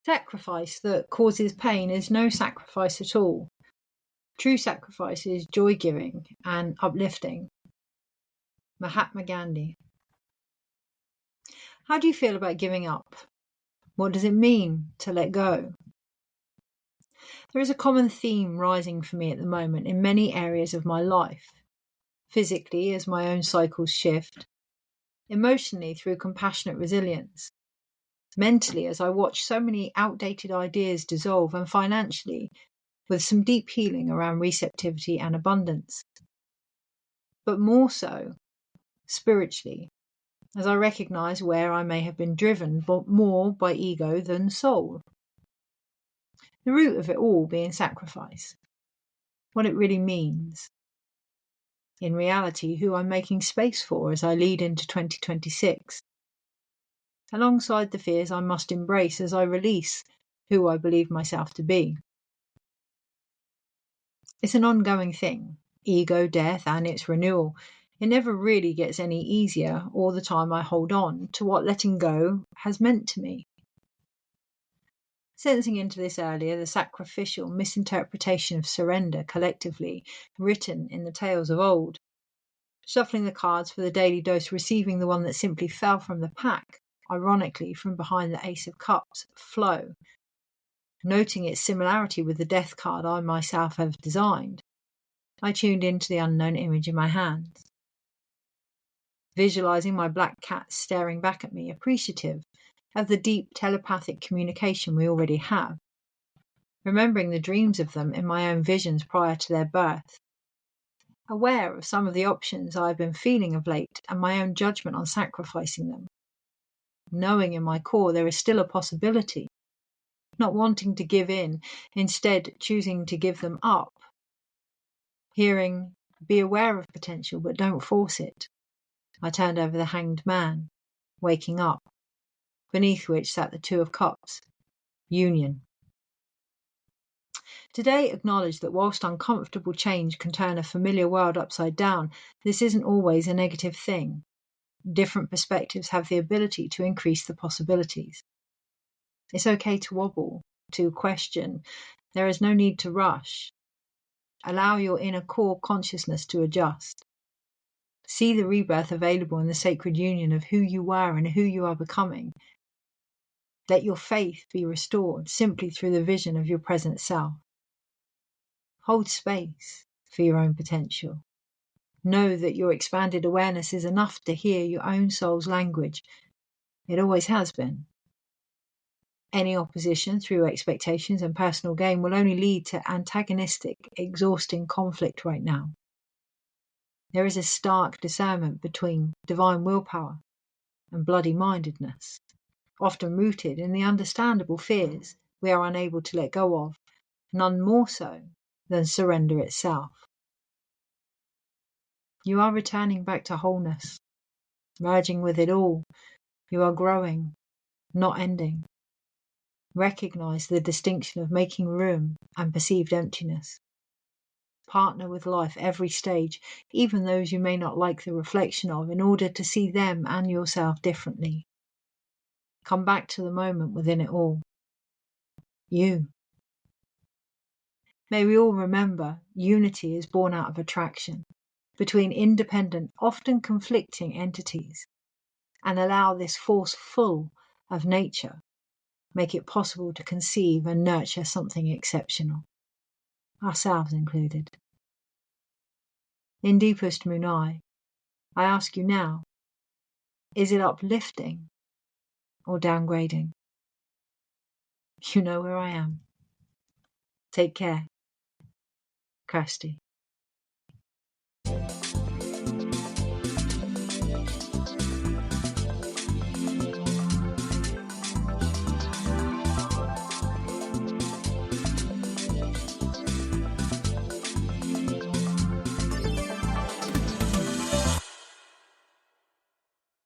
Sacrifice that causes pain is no sacrifice at all. True sacrifice is joy-giving and uplifting. Mahatma Gandhi. How do you feel about giving up? What does it mean to let go? There is a common theme rising for me at the moment in many areas of my life. Physically, as my own cycles shift. Emotionally, through compassionate resilience. Mentally, as I watch so many outdated ideas dissolve, and financially, with some deep healing around receptivity and abundance. But more so, spiritually, as I recognize where I may have been driven more by ego than soul. The root of it all being sacrifice. What it really means. In reality, who I'm making space for as I lead into 2026. Alongside the fears I must embrace as I release who I believe myself to be. It's an ongoing thing, ego, death, and its renewal. It never really gets any easier all the time I hold on to what letting go has meant to me. Sensing into this earlier, the sacrificial misinterpretation of surrender collectively written in the tales of old. Shuffling the cards for the daily dose, receiving the one that simply fell from the pack, ironically from behind the Ace of Cups, flow. Noting its similarity with the death card I myself have designed, I tuned into the unknown image in my hands. Visualizing my black cat staring back at me, appreciative of the deep telepathic communication we already have. Remembering the dreams of them in my own visions prior to their birth. Aware of some of the options I've been feeling of late and my own judgment on sacrificing them. Knowing in my core there is still a possibility. Not wanting to give in, instead choosing to give them up. Hearing, be aware of potential, but don't force it. I turned over the Hanged Man, waking up, beneath which sat the Two of Cups, union. Today acknowledge that whilst uncomfortable change can turn a familiar world upside down, this isn't always a negative thing. Different perspectives have the ability to increase the possibilities. It's okay to wobble, to question. There is no need to rush. Allow your inner core consciousness to adjust. See the rebirth available in the sacred union of who you were and who you are becoming. Let your faith be restored simply through the vision of your present self. Hold space for your own potential. Know that your expanded awareness is enough to hear your own soul's language. It always has been. Any opposition through expectations and personal gain will only lead to antagonistic, exhausting conflict right now. There is a stark discernment between divine willpower and bloody-mindedness, often rooted in the understandable fears we are unable to let go of, none more so than surrender itself. You are returning back to wholeness, merging with it all. You are growing, not ending. Recognize the distinction of making room and perceived emptiness. Partner with life every stage, even those you may not like the reflection of, in order to see them and yourself differently. Come back to the moment within it all. You. May we all remember, unity is born out of attraction between independent, often conflicting entities, and allow this force full of nature make it possible to conceive and nurture something exceptional, ourselves included. In deepest Munai, I ask you now, is it uplifting or downgrading? You know where I am. Take care. Kirsty.